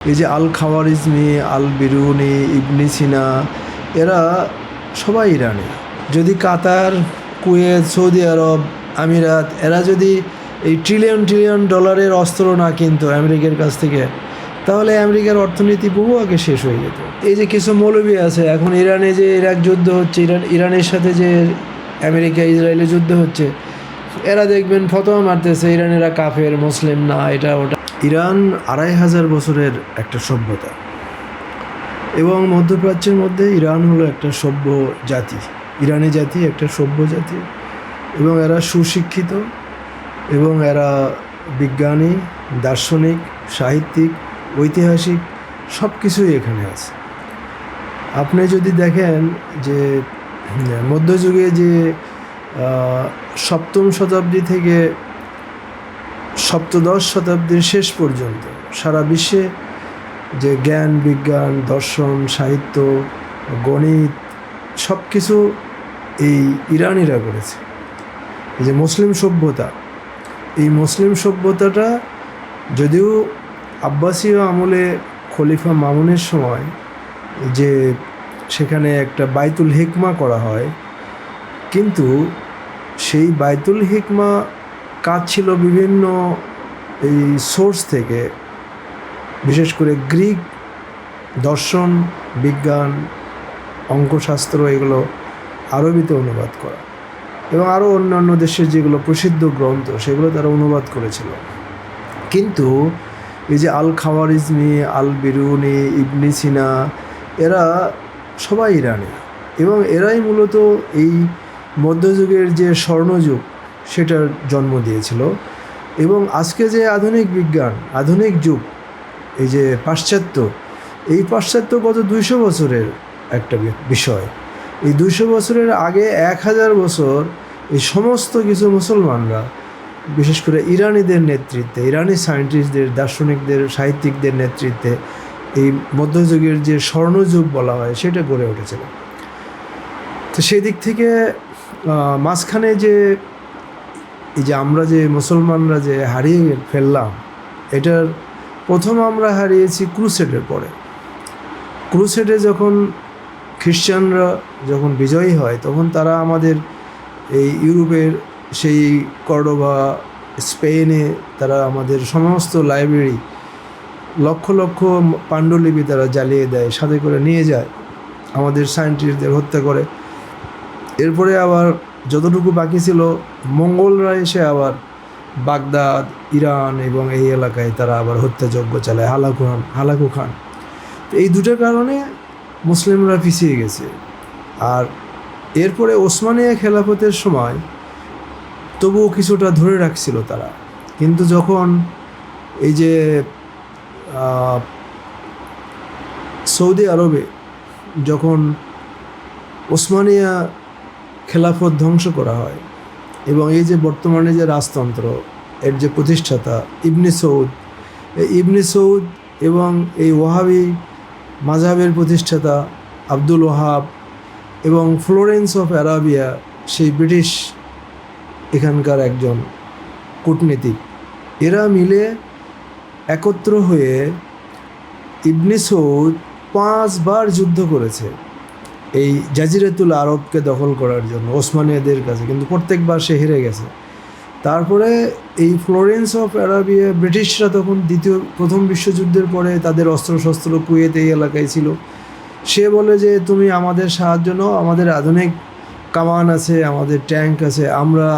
এই যে আল খাওয়ারিজমি, আল বিরুনি, ইবনে সিনা, এরা সবাই ইরানি। যদি কাতার, কুয়েত, সৌদি আরব, আমিরাত এরা যদি এই ট্রিলিয়ন ট্রিলিয়ন ডলারের অস্ত্র না কিনতো আমেরিকার কাছ থেকে, তাহলে আমেরিকার অর্থনীতি বহু আগে শেষ হয়ে যেত। এই যে কিছু মৌলবি আছে, এখন ইরানে যে ইরাক যুদ্ধ হচ্ছে, ইরানের সাথে যে আমেরিকা ইসরায়েলের যুদ্ধ হচ্ছে, এরা দেখবেন ফতোয়া মারতেছে ইরানেরা কাফের, মুসলিম না, এটা ওটা। ইরান ২৫০০ বছরের একটা সভ্যতা, এবং মধ্যপ্রাচ্যের মধ্যে ইরান হলো একটা সভ্য জাতি। ইরানি জাতি একটা সভ্য জাতি, এবং এরা সুশিক্ষিত, এবং এরা বিজ্ঞানী, দার্শনিক, সাহিত্যিক, ঐতিহাসিক সব কিছুই এখানে আছে। আপনি যদি দেখেন যে মধ্যযুগে যে সপ্তম শতাব্দী থেকে সপ্তদশ শতাব্দীর শেষ পর্যন্ত সারা বিশ্বে যে জ্ঞান, বিজ্ঞান, দর্শন, সাহিত্য, গণিত সব কিছু এই ইরানিরা করেছে। এই যে মুসলিম সভ্যতা, এই মুসলিম সভ্যতাটা যদিও আব্বাসীয় আমলে খলিফা মামুনের সময় যে সেখানে একটা বাইতুল হিকমা করা হয়, কিন্তু সেই বাইতুল হিকমা কাজ ছিল বিভিন্ন এই সোর্স থেকে, বিশেষ করে গ্রিক দর্শন, বিজ্ঞান, অঙ্কশাস্ত্র এগুলো আরবিতে অনুবাদ করা, এবং আরও অন্যান্য দেশের যেগুলো প্রসিদ্ধ গ্রন্থ সেগুলো তারা অনুবাদ করেছিল। কিন্তু এই যে আল খাওয়ারিজমি, আল বিরুনি, ইবনে সিনা, এরা সবাই ইরানি, এবং এরাই মূলত এই মধ্যযুগের যে স্বর্ণযুগ সেটার জন্ম দিয়েছিল। এবং আজকে যে আধুনিক বিজ্ঞান, আধুনিক যুগ, এই যে পাশ্চাত্য, এই পাশ্চাত্য গত ২০০ বছরের একটা বিষয়। এই ২০০ বছরের আগে ১০০০ বছর এই সমস্ত কিছু মুসলমানরা, বিশেষ করে ইরানিদের নেতৃত্বে, ইরানি সায়েন্টিস্টদের, দার্শনিকদের, সাহিত্যিকদের নেতৃত্বে এই মধ্যযুগের যে স্বর্ণযুগ বলা হয় সেটা গড়ে উঠেছিল। তো সেই দিক থেকে মাঝখানে যে এই যে আমরা যে মুসলমানরা যে হারিয়ে ফেললাম, এটার প্রথম আমরা হারিয়েছি ক্রুসেডের পরে। ক্রুসেডে যখন খ্রিশ্চানরা যখন বিজয়ী হয়, তখন তারা আমাদের এই ইউরোপের সেই কর্ডোবা, স্পেনে তারা আমাদের সমস্ত লাইব্রেরি, লক্ষ লক্ষ পাণ্ডুলিপি তারা জ্বালিয়ে দেয়, সাথে করে নিয়ে যায়, আমাদের সায়েন্টিস্টদের হত্যা করে। এরপরে আবার যতটুকু বাকি ছিল, মঙ্গলরা এসে আবার বাগদাদ, ইরান এবং এই এলাকায় তারা আবার হত্যাযজ্ঞ চালায়, হালাকু খান। তো এই দুটো কারণে মুসলিমরা পিছিয়ে গেছে। আর এরপরে ওসমানিয়া খেলাফতের সময় তবুও কিছুটা ধরে রাখছিল তারা, কিন্তু যখন এই যে সৌদি আরবে যখন ওসমানিয়া খেলাফত ধ্বংস করা হয়, এবং এই যে বর্তমানে যে রাজতন্ত্র এর যে প্রতিষ্ঠাতা ইবনে সৌদ এবং এই ওয়াহাবি মাযহাবের প্রতিষ্ঠাতা আব্দুল ওয়াহাব এবং ফ্লোরেন্স অফ অ্যারাবিয়া, সেই ব্রিটিশ এখানকার একজন কূটনীতিক, এরা মিলে একত্র হয়ে ইবনে সৌদ 5 বার যুদ্ধ করেছে এই জাজিরাতুল আরবকে দখল করার জন্য ওসমানীয়দের কাছে, কিন্তু প্রত্যেকবার সে হেরে গেছে। তারপরে এই ফ্লোরেন্স অফ অ্যারাবিয়া, ব্রিটিশরা তখন প্রথম বিশ্বযুদ্ধের পরে তাদের অস্ত্রশস্ত্র কুয়েত এই এলাকায় ছিল, সে বলে যে তুমি আমাদের সাহায্য নাও, আমাদের আধুনিক কামান আছে, আমাদের ট্যাঙ্ক আছে,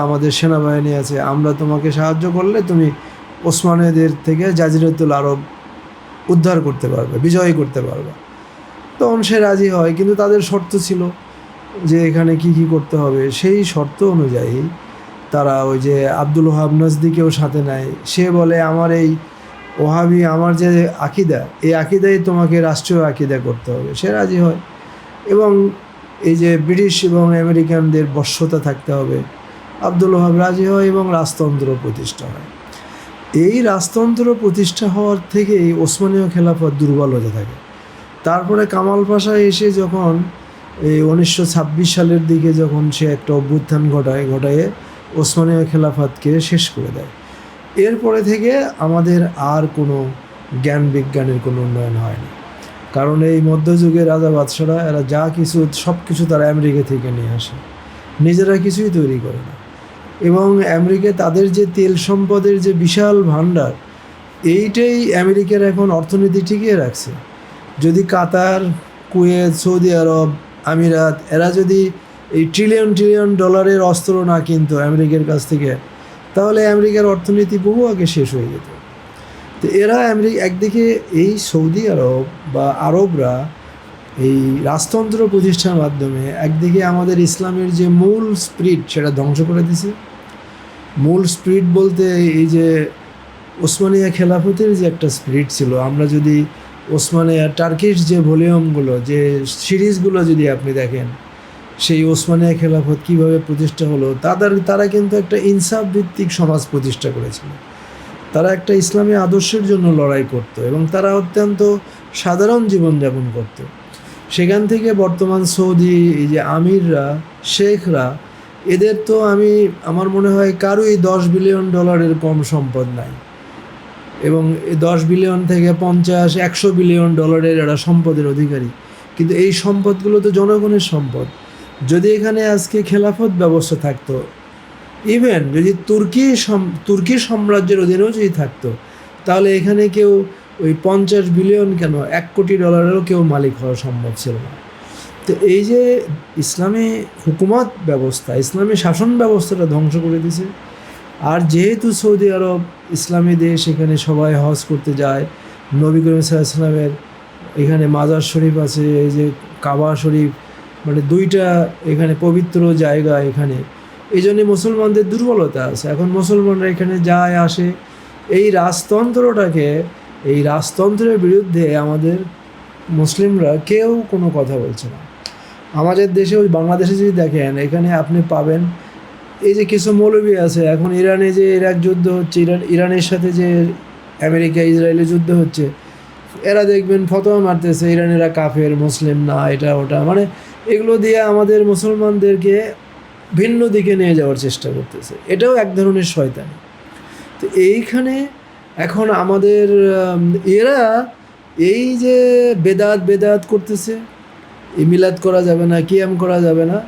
আমাদের সেনাবাহিনী আছে, আমরা তোমাকে সাহায্য করলে তুমি ওসমানীয়দের থেকে জাজিরাতুল আরব উদ্ধার করতে পারবে, বিজয় করতে পারবে। তখন সে রাজি হয়, কিন্তু তাদের শর্ত ছিল যে এখানে কি কি করতে হবে। সেই শর্ত অনুযায়ী তারা ওই যে আব্দুল ওহাব নজদিকেও সাথে নেয়। সে বলে আমার এই ওহাবি, আমার যে আকিদা, এই আকিদাই তোমাকে রাষ্ট্রীয় আকিদা করতে হবে। সে রাজি হয়, এবং এই যে ব্রিটিশ এবং আমেরিকানদের বশ্যতা থাকতে হবে, আব্দুল ওহাব রাজি হয়, এবং রাজতন্ত্র প্রতিষ্ঠা হয়। এই রাজতন্ত্র প্রতিষ্ঠা হওয়ার থেকেই ওসমানীয় খেলাফত দুর্বল হতে থাকে। তারপরে কামাল পাশা এসে যখন এই 1926 সালের দিকে যখন সে একটা অভ্যুত্থান ঘটায় ওসমানীয় খেলাফতকে শেষ করে দেয়, এরপরে থেকে আমাদের আর কোনো জ্ঞান বিজ্ঞানের কোনো উন্নয়ন হয়নি। কারণ এই মধ্যযুগের রাজা বাদশারা এরা যা কিছু সব কিছু তারা আমেরিকা থেকে নিয়ে আসে, নিজেরা কিছুই তৈরি করে না। এবং আমেরিকা তাদের যে তেল সম্পদের যে বিশাল ভাণ্ডার, এইটাই আমেরিকার এখন অর্থনীতি টিকিয়ে রাখছে। যদি কাতার, কুয়েত, সৌদি আরব, আমিরাত এরা যদি এই ট্রিলিয়ন ট্রিলিয়ন ডলারের অস্ত্র না কিনতো আমেরিকার কাছ থেকে, তাহলে আমেরিকার অর্থনীতি বহু আগে শেষ হয়ে যেত। তো এরা একদিকে এই সৌদি আরব বা আরবরা এই রাজতন্ত্র প্রতিষ্ঠার মাধ্যমে একদিকে আমাদের ইসলামের যে মূল স্পিরিট সেটা ধ্বংস করে দিছে। মূল স্পিরিট বলতে এই যে ওসমানিয়া খেলাফতের যে একটা স্পিরিট ছিল, আমরা যদি ওসমানিয়া টার্কিশ যে ভলিউমগুলো, যে সিরিজগুলো যদি আপনি দেখেন, সেই ওসমানিয়া খেলাফত কীভাবে প্রতিষ্ঠা হলো, তারা কিন্তু একটা ইনসাফ ভিত্তিক সমাজ প্রতিষ্ঠা করেছিল। তারা একটা ইসলামী আদর্শের জন্য লড়াই করত এবং তারা অত্যন্ত সাধারণ জীবনযাপন করত। সেখান থেকে বর্তমান সৌদি এই যে আমিররা, শেখরা, এদের তো আমার মনে হয় কারোই $10 বিলিয়ন কম সম্পদ নাই। এবং 10 বিলিয়ন থেকে 50-100 বিলিয়ন ডলারের এরা সম্পদের অধিকারী। কিন্তু এই সম্পদগুলো তো জনগণের সম্পদ। যদি এখানে আজকে খেলাফত ব্যবস্থা থাকতো, ইভেন যদি তুর্কি সাম্রাজ্যের অধীনেও যদি থাকতো, তাহলে এখানে কেউ ওই 50 বিলিয়ন কেন, $1 কোটি কেউ মালিক হওয়া সম্ভব ছিল না। তো এই যে ইসলামী হুকুমত ব্যবস্থা, ইসলামী শাসন ব্যবস্থাটা ধ্বংস করে দিয়েছে। আর যেহেতু সৌদি আরব ইসলামী দেশ, এখানে সবাই হজ করতে যায়, নবী করিম সাল্লাল্লাহু আলাইহি ওয়াসাল্লামের এখানে মাজার শরীফ আছে, এই যে কাবা শরীফ, মানে 2টা এখানে পবিত্র জায়গা এখানে। এই জন্যে মুসলমানদের দুর্বলতা আছে। এখন মুসলমানরা এখানে যায় আসে, এই রাজতন্ত্রের বিরুদ্ধে আমাদের মুসলিমরা কেউ কোনো কথা বলছে না। আমাদের দেশে, বাংলাদেশে যদি দেখেন, এখানে আপনি পাবেন এই যে কিছু মৌলবী আছে। এখন ইরানে যে ইরাক যুদ্ধ হচ্ছে, ইরানের সাথে যে আমেরিকা ইসরায়েলের যুদ্ধ হচ্ছে, এরা দেখবেন ফতোয়া মারতেছে ইরানেরা কাফের, মুসলিম না, এটা ওটা, মানে এগুলো দিয়ে আমাদের মুসলমানদেরকে ভিন্ন দিকে নিয়ে যাওয়ার চেষ্টা করতেছে। এটাও এক ধরনের শয়তানি। তো এইখানে এখন আমাদের এরা এই যে বেদাত করতেছে, এই মিলাদ করা যাবে না, কিয়াম করা যাবে না,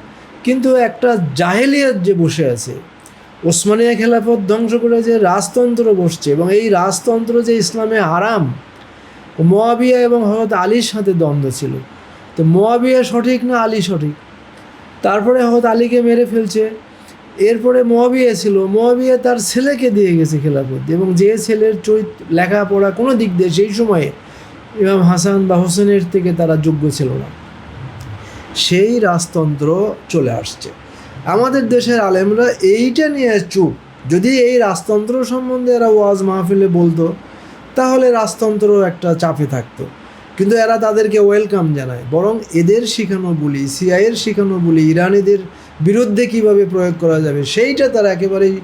কিন্তু একটা জাহেলিয়াত যে বসে আছে, ওসমানিয়া খেলাফত ধ্বংস করে যে রাজতন্ত্র বসছে, এবং এই রাজতন্ত্র যে ইসলামে হারাম। মুয়াবিয়া এবং হযরত আলীর সাথে দ্বন্দ্ব ছিল, তো মুয়াবিয়া সঠিক না আলী সঠিক, তারপরে হযরত আলীকে মেরে ফেলছে। এরপরে মুয়াবিয়া ছিল, মুয়াবিয়া তার ছেলেকে দিয়ে গেছে খেলাফত, এবং যে ছেলের লেখাপড়া কোনো দিক দিয়ে সেই সময়ে ইমাম হাসান বা হোসেনের থেকে তারা যোগ্য ছিল না, সেই রাজতন্ত্র চলে আসছে। আমাদের দেশের আলেমরা এইটা নিয়ে চুপ। যদি এই রাজতন্ত্র সম্বন্ধে এরা ওয়াজ মাহফিলে বলতো, তাহলে রাজতন্ত্র একটা চাপে থাকতো, কিন্তু এরা তাদেরকে ওয়েলকাম জানায়। বরং এদের শেখানো বলি, সিআইয়ের শেখানো বলি, ইরানিদের বিরুদ্ধে কিভাবে প্রয়োগ করা যাবে, সেইটা তারা একেবারেই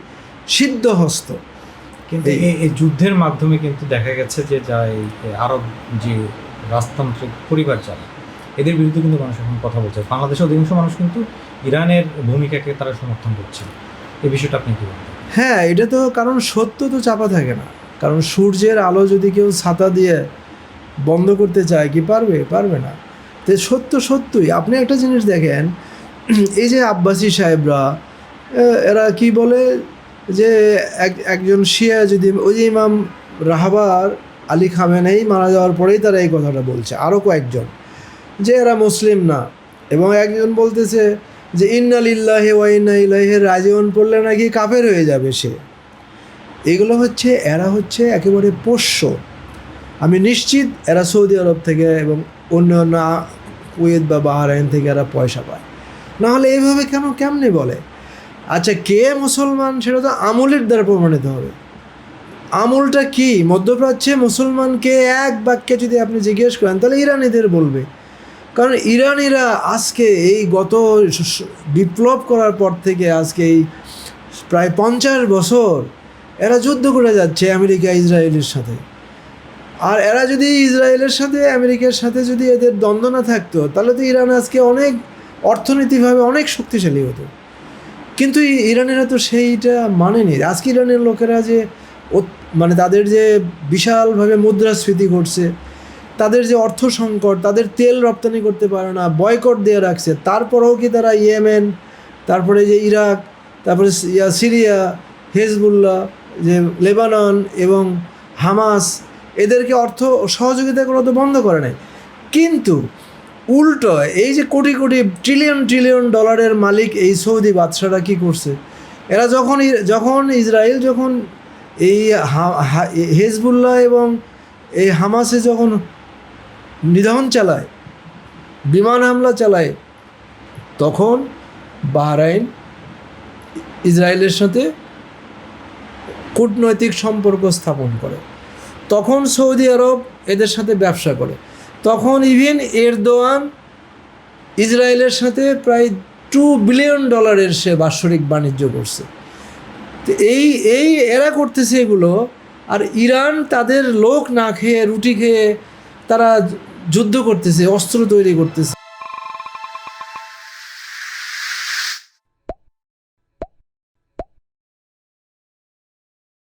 সিদ্ধহস্ত। কিন্তু এই যুদ্ধের মাধ্যমে কিন্তু দেখা গেছে যে আরব যে রাজতান্ত্রিক পরিবার যারা, এদের বিরুদ্ধে কিন্তু মানুষ এখন কথা বলছে। বাংলাদেশের অধিকাংশ মানুষ কিন্তু ইরানের ভূমিকাকে তারা সমর্থন করছে। এই বিষয়টা আপনি কি বলবেন? হ্যাঁ, এটা তো, কারণ সত্য তো চাপা থাকে না। কারণ সূর্যের আলো যদি কেউ ছাতা দিয়ে বন্ধ করতে চায়, কি পারবে না। তো সত্যই। আপনি একটা জিনিস দেখেন, এই যে আব্বাসি সাহেবরা, এরা কি বলে যে একজন শিয়া, যদি ওই যে ইমাম রাহবার আলী খামেনেই মারা যাওয়ার পরেই তারা এই কথাটা বলছে, আরও কয়েকজন, যে এরা মুসলিম না। এবং একজন বলতেছে যে ইন্না লিল্লাহি ওয়া ইন্না ইলাইহি রাজিউন পড়লে নাকি কাফের হয়ে যাবে সে। এগুলো এরা একেবারে পোষ্য। আমি নিশ্চিত এরা সৌদি আরব থেকে এবং অন্য কুয়েত বা বাহরাইন থেকে এরা পয়সা পায়, নাহলে এইভাবে কেমনে বলে? আচ্ছা, কে মুসলমান সেটা তো আমলের দ্বারা প্রমাণিত হবে। আমলটা কি? মধ্যপ্রাচ্যে মুসলমানকে এক বাক্যে যদি আপনি জিজ্ঞেস করেন, তাহলে ইরানিদের বলবে। কারণ ইরানিরা আজকে এই গত বিপ্লব করার পর থেকে আজকে এই প্রায় 50 বছর এরা যুদ্ধ করে যাচ্ছে আমেরিকা ইসরায়েলের সাথে। আর এরা যদি ইসরায়েলের সাথে আমেরিকার সাথে যদি এদের দ্বন্দ্ব না থাকতো, তাহলে তো ইরান আজকে অনেক অর্থনৈতিকভাবে অনেক শক্তিশালী হতো। কিন্তু ইরানেরা তো সেইটা মানেনি। আজকে ইরানের লোকেরা যে মানে তাদের যে বিশালভাবে মুদ্রাস্ফীতি ঘটছে, তাদের যে অর্থ সংকট, তাদের তেল রপ্তানি করতে পারে না, বয়কট দিয়ে রাখছে, তারপরেও কি তারা ইয়েমেন, তারপরে যে ইরাক, তারপরে সিরিয়া, হেজবুল্লাহ, যে লেবানন এবং হামাস, এদেরকে অর্থ সহযোগিতা করা তো বন্ধ করে নাই। কিন্তু উল্টো এই যে কোটি কোটি ট্রিলিয়ন ট্রিলিয়ন ডলারের মালিক এই সৌদি বাদশারা কী করছে, এরা যখন ইসরায়েল যখন এই হেজবুল্লাহ এবং এই হামাসে যখন নিধন চালায়, বিমান হামলা চালায়, তখন বাহরাইন ইসরায়েলের সাথে কূটনৈতিক সম্পর্ক স্থাপন করে, তখন সৌদি আরব এদের সাথে ব্যবসা করে, তখন ইভেন এরদোয়ান ইসরায়েলের সাথে প্রায় $2 বিলিয়ন সে বাৎসরিক বাণিজ্য করছে। তো এই এরা করতেছে এগুলো, আর ইরান তাদের লোক না খেয়ে রুটি খেয়ে তারা যুদ্ধ করতেছে, অস্ত্র তৈরি করতেছে।